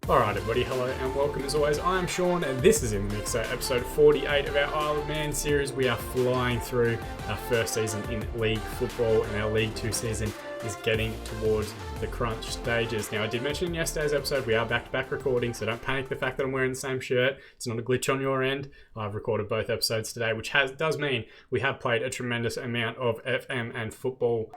Alright everybody, hello and welcome as always. I am Sean and this is In The Mix, so episode 48 of our Isle of Man series. We are flying through our first season in League Football and our League 2 season is getting towards the crunch stages. Now I did mention in yesterday's episode we are back-to-back recording, so don't panic the fact that I'm wearing the same shirt. It's not a glitch on your end. I've recorded both episodes today, which does mean we have played a tremendous amount of FM and football.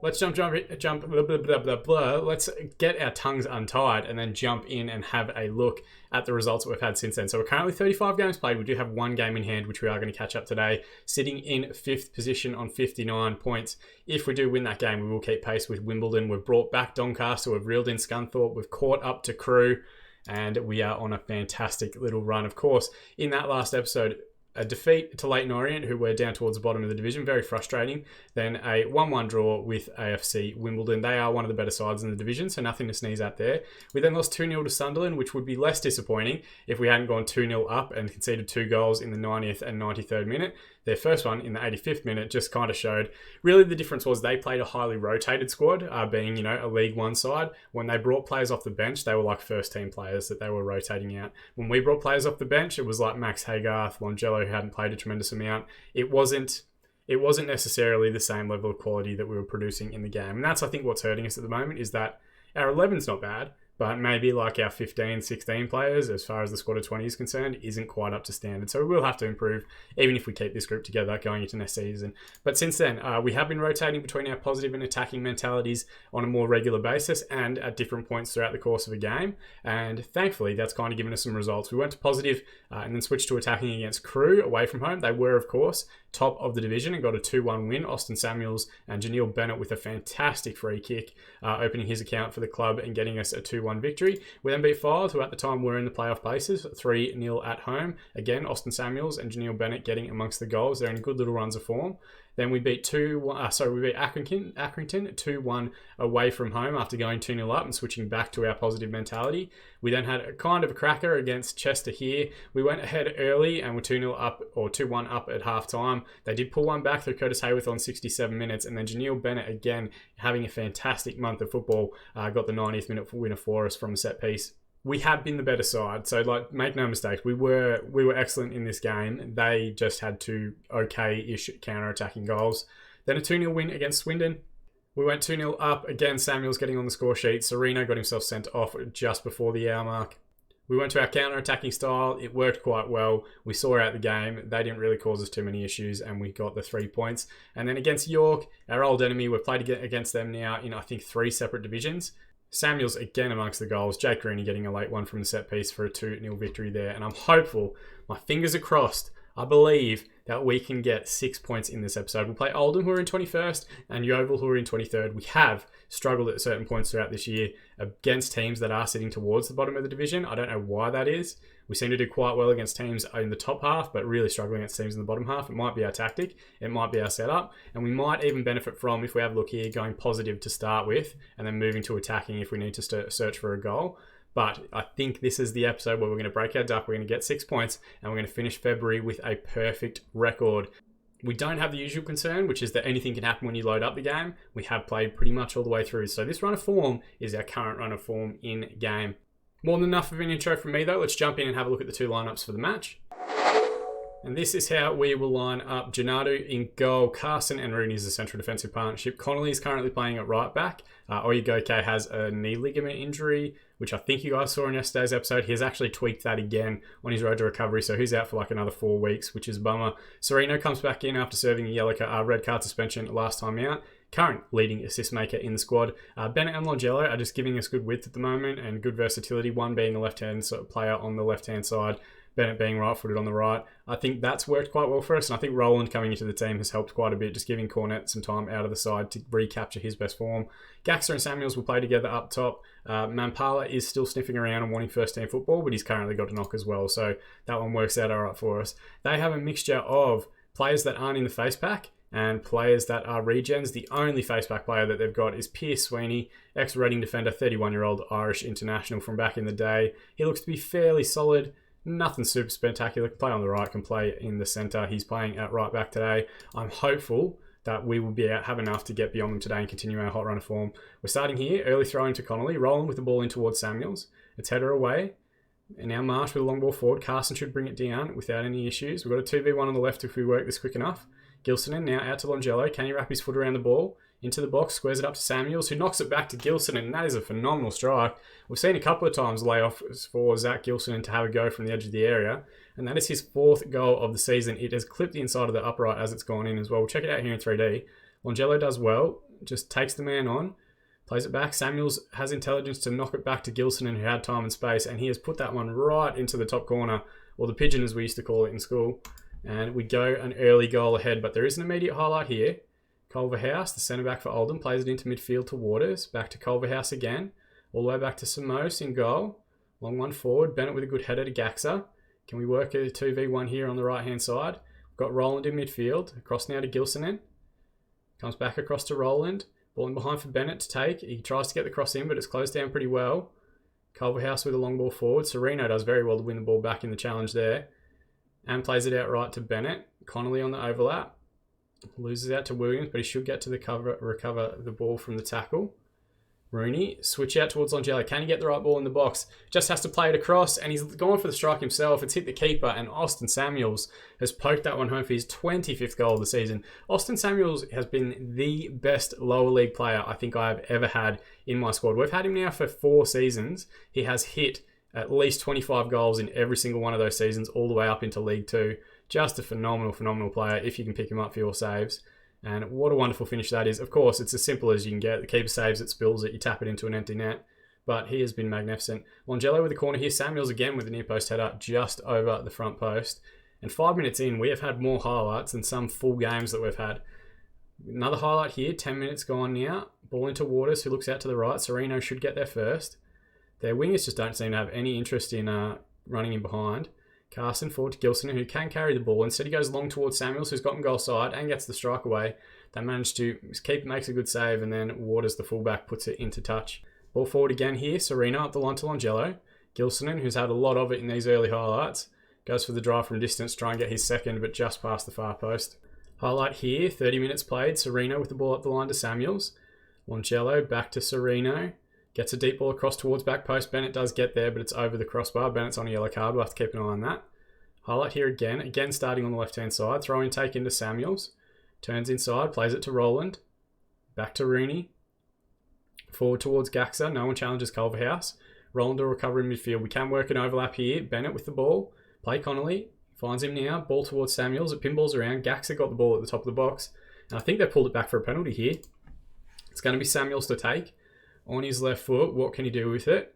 Let's jump, blah, blah, blah, blah. Let's get our tongues untied and then jump in and have a look at the results that we've had since then. So we're currently 35 games played. We do have one game in hand, which we are going to catch up today, sitting in 5th position on 59 points. If we do win that game, we will keep pace with Wimbledon. We've brought back Doncaster. We've reeled in Scunthorpe. We've caught up to Crewe, and we are on a fantastic little run. Of course, in that last episode, a defeat to Leyton Orient, who were down towards the bottom of the division, very frustrating. Then a 1-1 draw with AFC Wimbledon. They are one of the better sides in the division, so nothing to sneeze at there. We then lost 2-0 to Sunderland, which would be less disappointing if we hadn't gone 2-0 up and conceded 2 goals in the 90th and 93rd minute. Their first one in the 85th minute just kind of showed. Really, the difference was they played a highly rotated squad, being, a League One side. When they brought players off the bench, they were like first-team players that they were rotating out. When we brought players off the bench, it was like Max Haygarth, Longello, who hadn't played a tremendous amount. It wasn't necessarily the same level of quality that we were producing in the game. And that's, I think, what's hurting us at the moment, is that our 11's not bad, but maybe like our 15, 16 players, as far as the squad of 20 is concerned, isn't quite up to standard. So we will have to improve, even if we keep this group together going into next season. But since then, we have been rotating between our positive and attacking mentalities on a more regular basis and at different points throughout the course of a game. And thankfully, that's kind of given us some results. We went to positive and then switched to attacking against Crewe away from home. They were, of course, top of the division and got a 2-1 win. Austin Samuels and Janelle Bennett with a fantastic free kick, opening his account for the club and getting us a 2-1 victory. We then beat Files, who at the time were in the playoff places, 3-0 at home. Again, Austin Samuels and Janelle Bennett getting amongst the goals. They're in good little runs of form. Then we beat Accrington 2-1 away from home after going 2-0 up and switching back to our positive mentality. We then had a kind of a cracker against Chester here. We went ahead early and were 2-0 up or 2-1 up at half time. They did pull one back through Curtis Hayworth on 67 minutes, and then Janelle Bennett, again having a fantastic month of football, got the 90th minute winner for us from a set piece. We have been the better side, so make no mistake, we were excellent in this game. They just had 2 okay-ish counter-attacking goals. Then a 2-0 win against Swindon. We went 2-0 up, again Samuels getting on the score sheet. Sereno got himself sent off just before the hour mark. We went to our counter-attacking style. It worked quite well. We saw out the game. They didn't really cause us too many issues, and we got the 3 points. And then against York, our old enemy, we've played against them now in, I think, 3 separate divisions. Samuels again amongst the goals. Jake Rooney getting a late one from the set piece for a 2-0 victory there. And I'm hopeful, my fingers are crossed, I believe that we can get 6 points in this episode. We'll play Oldham, who are in 21st, and Yeovil, who are in 23rd. We have struggled at certain points throughout this year against teams that are sitting towards the bottom of the division. I don't know why that is. We seem to do quite well against teams in the top half, but really struggling against teams in the bottom half. It might be our tactic. It might be our setup. And we might even benefit from, if we have a look here, going positive to start with and then moving to attacking if we need to search for a goal. But I think this is the episode where we're going to break our duck. We're going to get 6 points and we're going to finish February with a perfect record. We don't have the usual concern, which is that anything can happen when you load up the game. We have played pretty much all the way through. So this run of form is our current run of form in game. More than enough of an intro from me though. Let's jump in and have a look at the 2 lineups for the match. And this is how we will line up. Gennaro in goal. Carson and Rooney is the central defensive partnership. Connolly is currently playing at right back. Oyegoke has a knee ligament injury, which I think you guys saw in yesterday's episode. He has actually tweaked that again on his road to recovery, so he's out for like another 4 weeks, which is a bummer. Sereno comes back in after serving a red card suspension last time out. Current leading assist maker in the squad. Bennett and Longello are just giving us good width at the moment and good versatility. One being a left-hand player on the left-hand side, Bennett being right-footed on the right. I think that's worked quite well for us, and I think Roland coming into the team has helped quite a bit, just giving Cornette some time out of the side to recapture his best form. Gaxer and Samuels will play together up top. Mampala is still sniffing around and wanting first-team football, but he's currently got a knock as well, so that one works out all right for us. They have a mixture of players that aren't in the face pack and players that are regens. The only face-back player that they've got is Pierce Sweeney, ex-Reading defender, 31-year-old Irish international from back in the day. He looks to be fairly solid. Nothing super spectacular. Can play on the right, can play in the centre. He's playing at right back today. I'm hopeful that we will have enough to get beyond them today and continue our hot run of form. We're starting here, early throw into Connolly, rolling with the ball in towards Samuels. It's header away. And now Marsh with a long ball forward. Carson should bring it down without any issues. We've got a 2v1 on the left if we work this quick enough. Gilsonen now out to Longello. Can he wrap his foot around the ball? Into the box, squares it up to Samuels, who knocks it back to Gilsonen, and that is a phenomenal strike. We've seen a couple of times layoffs for Zach Gilsonen to have a go from the edge of the area, and that is his 4th goal of the season. It has clipped the inside of the upright as it's gone in as well. We'll check it out here in 3D. Longello does well, just takes the man on, plays it back. Samuels has intelligence to knock it back to Gilsonen, who had time and space, and he has put that one right into the top corner, or the pigeon as we used to call it in school. And we go an early goal ahead, but there is an immediate highlight here. Culverhouse, the centre back for Oldham, plays it into midfield to Waters. Back to Culverhouse again. All the way back to Samos in goal. Long one forward. Bennett with a good header to Gaxa. Can we work a 2v1 here on the right-hand side? We've got Roland in midfield. Across now to Gilsonen. Comes back across to Roland. Ball in behind for Bennett to take. He tries to get the cross in, but it's closed down pretty well. Culverhouse with a long ball forward. Sereno does very well to win the ball back in the challenge there. And plays it out right to Bennett. Connolly on the overlap. Loses out to Williams, but he should get to the recover the ball from the tackle. Rooney, switch out towards Longello. Can he get the right ball in the box? Just has to play it across, and he's gone for the strike himself. It's hit the keeper, and Austin Samuels has poked that one home for his 25th goal of the season. Austin Samuels has been the best lower league player I think I have ever had in my squad. We've had him now for 4 seasons. He has hit at least 25 goals in every single one of those seasons, all the way up into League 2. Just a phenomenal player if you can pick him up for your saves. And what a wonderful finish that is. Of course, it's as simple as you can get. The keeper saves it, spills it, you tap it into an empty net. But he has been magnificent. Longello with the corner here. Samuels again with the near post header just over the front post. And 5 minutes in, we have had more highlights than some full games that we've had. Another highlight here, 10 minutes gone now. Ball into Waters, who looks out to the right. Sereno should get there first. Their wingers just don't seem to have any interest in running in behind. Carson forward to Gilsonen, who can carry the ball. Instead, he goes long towards Samuels, who's got him goal side and gets the strike away. They manage to keep, makes a good save, and then Waters, the fullback, puts it into touch. Ball forward again here. Sereno up the line to Longello. Gilsonen, who's had a lot of it in these early highlights, goes for the drive from distance, try and get his second, but just past the far post. Highlight here, 30 minutes played. Sereno with the ball up the line to Samuels. Longello back to Sereno. Gets a deep ball across towards back post. Bennett does get there, but it's over the crossbar. Bennett's on a yellow card. We'll have to keep an eye on that. Highlight here again. Again starting on the left-hand side. Throw in take into Samuels. Turns inside. Plays it to Roland. Back to Rooney. Forward towards Gaxa. No one challenges Culverhouse. Roland will recover in midfield. We can work an overlap here. Bennett with the ball. Play Connolly. Finds him now. Ball towards Samuels. It pinballs around. Gaxa got the ball at the top of the box. And I think they pulled it back for a penalty here. It's going to be Samuels to take. On his left foot, what can he do with it?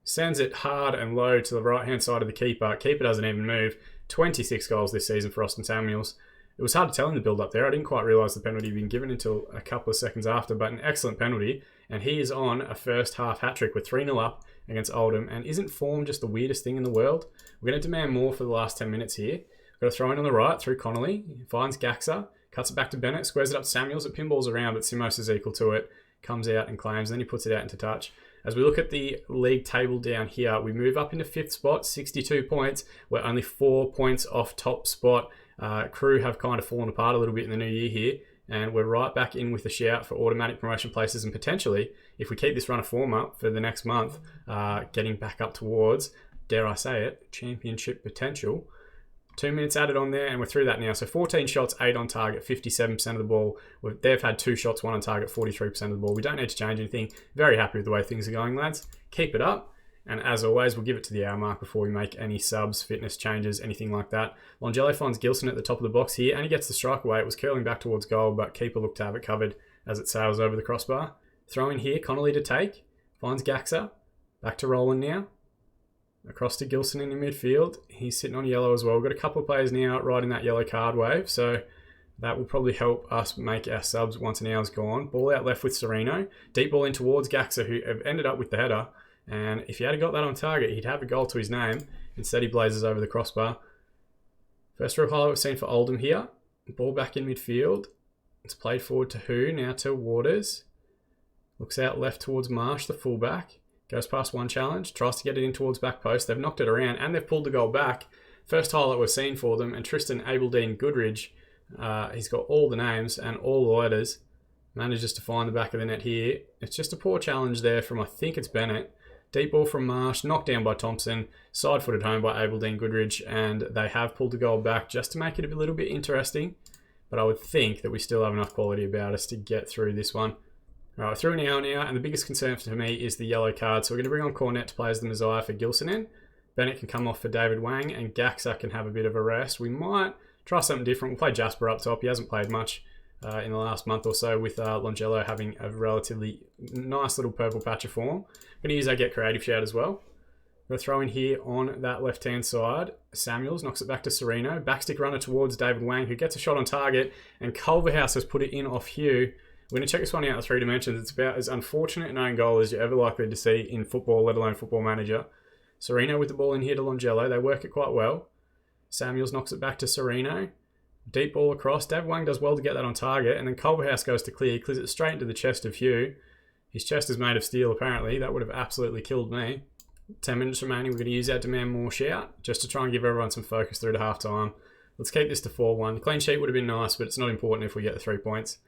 Sends it hard and low to the right-hand side of the keeper. Keeper doesn't even move. 26 goals this season for Austin Samuels. It was hard to tell in the build-up there. I didn't quite realise the penalty had been given until a couple of seconds after, but an excellent penalty. And he is on a first-half hat-trick with 3-0 up against Oldham. And isn't form just the weirdest thing in the world? We're going to demand more for the last 10 minutes here. We've got a throw in on the right through Connolly. Finds Gaxa. Cuts it back to Bennett. Squares it up to Samuels. It pinballs around, but Simos is equal to it. Comes out and claims, then he puts it out into touch. As we look at the league table down here, we move up into 5th spot, 62 points. We're only 4 points off top spot. Crew have kind of fallen apart a little bit in the new year here, and we're right back in with a shout for automatic promotion places, and potentially, if we keep this run of form up for the next month, getting back up towards, dare I say it, championship potential. 2 minutes added on there, and we're through that now. So 14 shots, 8 on target, 57% of the ball. They've had 2 shots, 1 on target, 43% of the ball. We don't need to change anything. Very happy with the way things are going, lads. Keep it up. And as always, we'll give it to the hour mark before we make any subs, fitness changes, anything like that. Longello finds Gilson at the top of the box here, and he gets the strike away. It was curling back towards goal, but keeper looked to have it covered as it sails over the crossbar. Throw in here, Connolly to take. Finds Gaxa. Back to Roland now. Across to Gilson in the midfield. He's sitting on yellow as well. We've got a couple of players now riding that yellow card wave, so that will probably help us make our subs once an hour's gone. Ball out left with Sereno. Deep ball in towards Gaxa, who ended up with the header. And if he had got that on target, he'd have a goal to his name. Instead, he blazes over the crossbar. First real highlight we've seen for Oldham here. Ball back in midfield. It's played forward to who? Now to Waters. Looks out left towards Marsh, the fullback. Goes past one challenge, tries to get it in towards back post. They've knocked it around and they've pulled the goal back. First highlight we've seen for them, and Tristan Abeldean Goodridge, he's got all the names and all the letters, manages to find the back of the net here. It's just a poor challenge there from, I think it's Bennett. Deep ball from Marsh, knocked down by Thompson, side-footed home by Aberdeen Goodridge, and they have pulled the goal back just to make it a little bit interesting. But I would think that we still have enough quality about us to get through this one. All right, through an hour now, and the biggest concern for me is the yellow card. So we're going to bring on Cornett to play as the Messiah for Gilsonen. Bennett can come off for David Wang, and Gaxa can have a bit of a rest. We might try something different. We'll play Jasper up top. He hasn't played much in the last month or so, with Longello having a relatively nice little purple patch of form. Going to use our Get Creative shout as well. We're going to throw in here on that left-hand side. Samuels knocks it back to Sereno. Backstick runner towards David Wang, who gets a shot on target, and Culverhouse has put it in off Hugh. We're going to check this one out in 3 dimensions. It's about as unfortunate an own goal as you're ever likely to see in football, let alone Football Manager. Sereno with the ball in here to Longello. They work it quite well. Samuels knocks it back to Sereno. Deep ball across. David Wang does well to get that on target, and then Culverhouse goes to clear. He clears it straight into the chest of Hugh. His chest is made of steel, apparently. That would have absolutely killed me. 10 minutes remaining. We're going to use our demand more shout just to try and give everyone some focus through to half-time. Let's keep this to 4-1. The clean sheet would have been nice, but it's not important if we get the 3 points.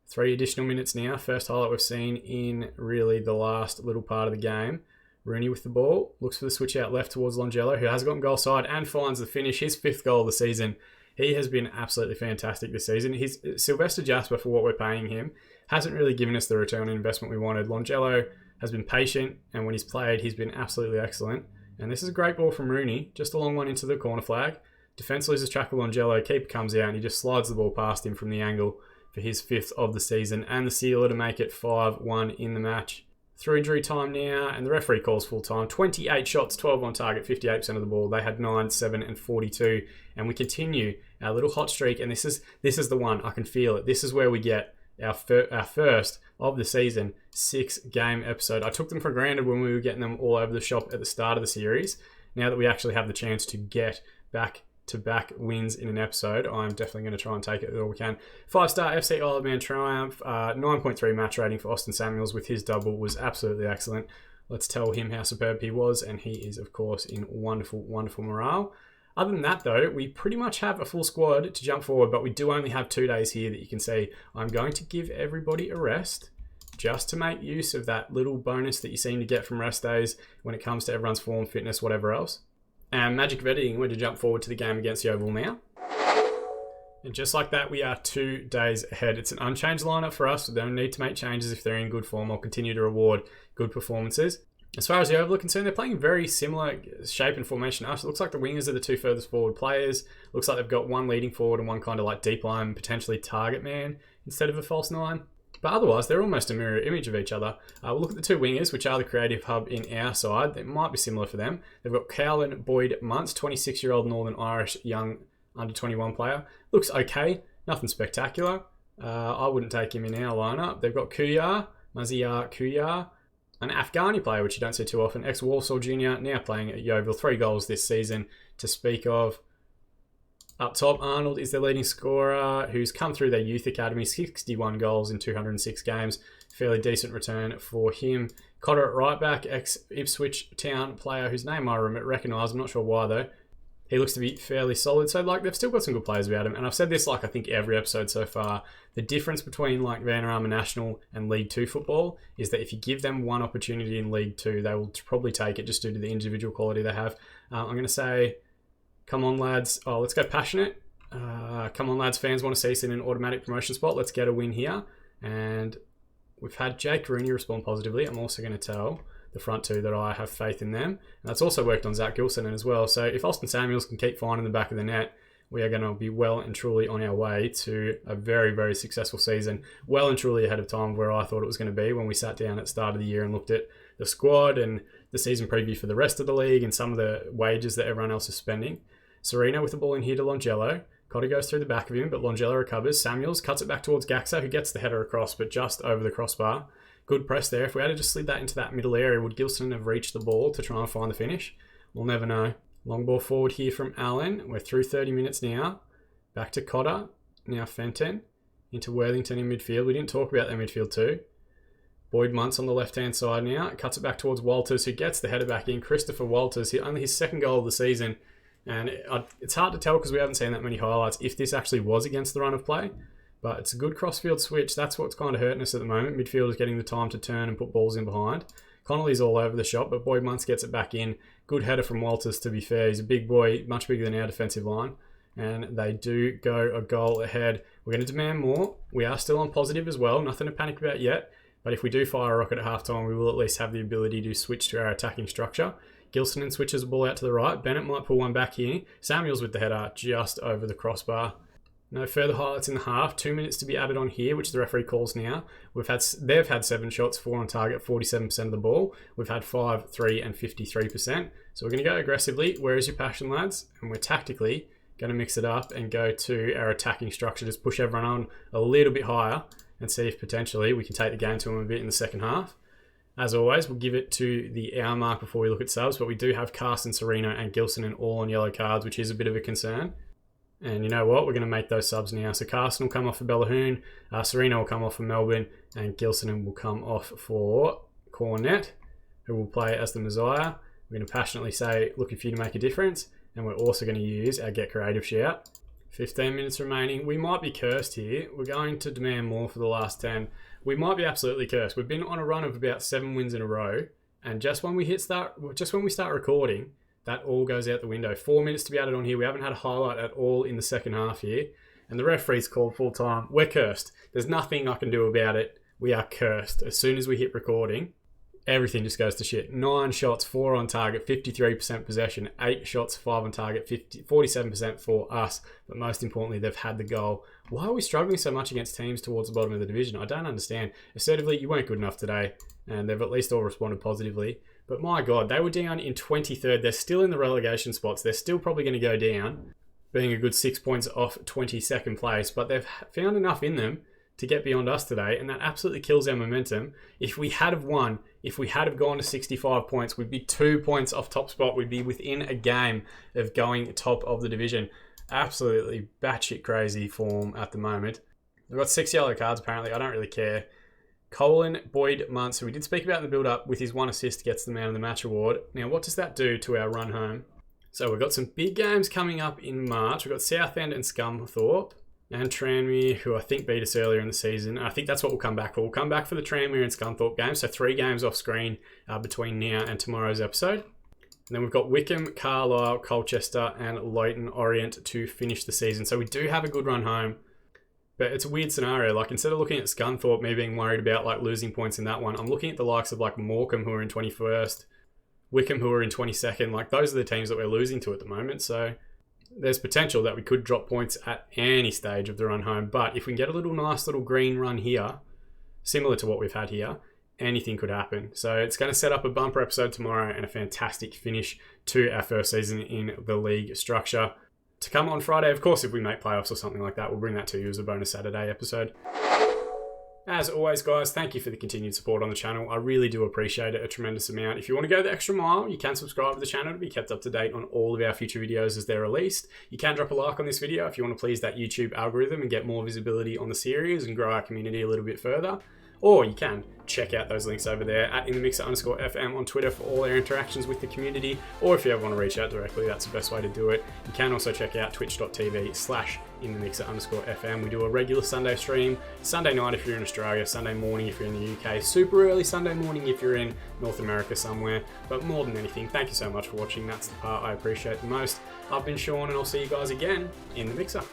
3 additional minutes now. First highlight we've seen in really the last little part of the game. Rooney with the ball. Looks for the switch out left towards Longello, who has gotten goal side and finds the finish. His 5th goal of the season. He has been absolutely fantastic this season. His Sylvester Jasper, for what we're paying him, hasn't really given us the return on investment we wanted. Longello has been patient, and when he's played, he's been absolutely excellent. And this is a great ball from Rooney. Just a long one into the corner flag. Defence loses track of Longello. Keeper comes out, and he just slides the ball past him from the angle for his 5th of the season, and the sealer to make it 5-1 in the match. Through injury time now, and the referee calls full time. 28 shots, 12 on target, 58% of the ball. They had 9, 7, and 42. And we continue our little hot streak, and this is the one. I can feel it. This is where we get our first of the season 6-game episode. I took them for granted when we were getting them all over the shop at the start of the series. Now that we actually have the chance to get back-to-back wins in an episode, I'm definitely going to try and take it all we can. 5-star FC Isle of Man triumph, 9.3 match rating for Austin Samuels with his double was absolutely excellent. Let's tell him how superb he was, and he is, of course, in wonderful, wonderful morale. Other than that, though, we pretty much have a full squad to jump forward, but we do only have 2 days here that you can see. I'm going to give everybody a rest just to make use of that little bonus that you seem to get from rest days when it comes to everyone's form, fitness, whatever else. And magic of editing, we're to jump forward to the game against the Oval now. And just like that, we are 2 days ahead. It's an unchanged lineup for us. We don't need to make changes if they're in good form. I'll continue to reward good performances. As far as the Oval are concerned, they're playing very similar shape and formation to us. It looks like the wingers are the 2 furthest forward players. Looks like they've got one leading forward and one kind of like deep line, potentially target man instead of a false 9. But otherwise, they're almost a mirror image of each other. We'll look at the 2 wingers, which are the creative hub in our side. They might be similar for them. They've got Cowlin Boyd Muntz, 26-year-old Northern Irish young under-21 player. Looks okay, nothing spectacular. I wouldn't take him in our lineup. They've got Maziar Kuyar, an Afghani player, which you don't see too often. Ex-Walsall junior, now playing at Yeovil. 3 goals this season to speak of. Up top, Arnold is their leading scorer, who's come through their youth academy, 61 goals in 206 games. Fairly decent return for him. Cotter at right back, ex-Ipswich Town player, whose name I recognise. I'm not sure why, though. He looks to be fairly solid. So, they've still got some good players about him. And I've said this, I think, every episode so far. The difference between, Vanarama National and League 2 football is that if you give them one opportunity in League 2, they will probably take it just due to the individual quality they have. I'm going to say, come on, lads. Oh, let's go passionate. Come on, lads. Fans want to see us in an automatic promotion spot. Let's get a win here. And we've had Jake Rooney respond positively. I'm also going to tell the front 2 that I have faith in them. And that's also worked on Zach Gilson as well. So if Austin Samuels can keep finding the back of the net, we are going to be well and truly on our way to a very, very successful season. Well and truly ahead of time where I thought it was going to be when we sat down at the start of the year and looked at the squad and the season preview for the rest of the league and some of the wages that everyone else is spending. Sereno with the ball in here to Longello. Cotter goes through the back of him, but Longello recovers. Samuels cuts it back towards Gaxa, who gets the header across, but just over the crossbar. Good press there. If we had just slid that into that middle area, would Gilson have reached the ball to try and find the finish? We'll never know. Long ball forward here from Allen. We're through 30 minutes now. Back to Cotter. Now Fenton. Into Worthington in midfield. We didn't talk about their midfield too. Boyd Muntz on the left-hand side now. Cuts it back towards Walters, who gets the header back in. Christopher Walters, only his 2nd goal of the season. And it's hard to tell because we haven't seen that many highlights if this actually was against the run of play. But it's a good cross-field switch. That's what's kind of hurting us at the moment. Midfielders getting the time to turn and put balls in behind. Connolly's all over the shop, but Boyd Muntz gets it back in. Good header from Walters, to be fair. He's a big boy, much bigger than our defensive line. And they do go a goal ahead. We're going to demand more. We are still on positive as well. Nothing to panic about yet. But if we do fire a rocket at halftime, we will at least have the ability to switch to our attacking structure. Gilson switches the ball out to the right. Bennett might pull one back here. Samuels with the header just over the crossbar. No further highlights in the half. 2 minutes to be added on here, which the referee calls now. They've had 7 shots, 4 on target, 47% of the ball. We've had 5, 3, and 53%. So we're going to go aggressively. Where is your passion, lads? And we're tactically going to mix it up and go to our attacking structure. Just push everyone on a little bit higher and see if potentially we can take the game to them a bit in the second half. As always, we'll give it to the hour mark before we look at subs, but we do have Carson, Sereno, and Gilson all on yellow cards, which is a bit of a concern. And you know what? We're going to make those subs now. So Carson will come off for Bellahoon, Sereno will come off for Melbourne, and Gilson will come off for Cornet, who will play as the Messiah. We're going to passionately say, looking for you to make a difference. And we're also going to use our Get Creative shout. 15 minutes remaining. We might be cursed here. We're going to demand more for the last 10. We might be absolutely cursed. We've been on a run of about 7 wins in a row. And just when we start recording, that all goes out the window. 4 minutes to be added on here. We haven't had a highlight at all in the second half here. And the referee's called full time. We're cursed. There's nothing I can do about it. We are cursed. As soon as we hit recording, everything just goes to shit. 9 shots, 4 on target, 53% possession. 8 shots, 5 on target, 47% for us. But most importantly, they've had the goal. Why are we struggling so much against teams towards the bottom of the division? I don't understand. Assertively, you weren't good enough today. And they've at least all responded positively. But my God, they were down in 23rd. They're still in the relegation spots. They're still probably going to go down, being a good 6 points off 22nd place. But they've found enough in them to get beyond us today, and that absolutely kills our momentum. If we had have won, if we had have gone to 65 points, we'd be 2 points off top spot. We'd be within a game of going top of the division. Absolutely batshit crazy form at the moment. We've got 6 yellow cards apparently. I don't really care. Colin Boyd Muntz, who we did speak about in the build-up, with his 1 assist gets the man of the match award. Now, what does that do to our run home? So we've got some big games coming up in March. We've got Southend and Scunthorpe. And Tranmere, who I think beat us earlier in the season. I think that's what we'll come back for. We'll come back for the Tranmere and Scunthorpe games. So 3 games off screen between now and tomorrow's episode. And then we've got Wickham, Carlisle, Colchester, and Leyton Orient to finish the season. So we do have a good run home. But it's a weird scenario. Like, instead of looking at Scunthorpe, me being worried about like losing points in that one, I'm looking at the likes of like Morecambe, who are in 21st, Wickham, who are in 22nd. Like, those are the teams that we're losing to at the moment. So there's potential that we could drop points at any stage of the run home. But if we can get a nice little green run here, similar to what we've had here, anything could happen. So it's going to set up a bumper episode tomorrow and a fantastic finish to our first season in the league structure. To come on Friday, of course, if we make playoffs or something like that, we'll bring that to you as a bonus Saturday episode. As always, guys, thank you for the continued support on the channel. I really do appreciate it a tremendous amount. If you want to go the extra mile, you can subscribe to the channel to be kept up to date on all of our future videos as they're released. You can drop a like on this video if you want to please that YouTube algorithm and get more visibility on the series and grow our community a little bit further. Or you can check out those links over there at @InTheMixer_FM on Twitter for all our interactions with the community. Or if you ever want to reach out directly, that's the best way to do it. You can also check out twitch.tv/InTheMixer_FM. We do a regular Sunday stream, Sunday night if you're in Australia, Sunday morning if you're in the UK, super early Sunday morning if you're in North America somewhere. But more than anything, thank you so much for watching. That's the part I appreciate the most. I've been Sean and I'll see you guys again in the Mixer.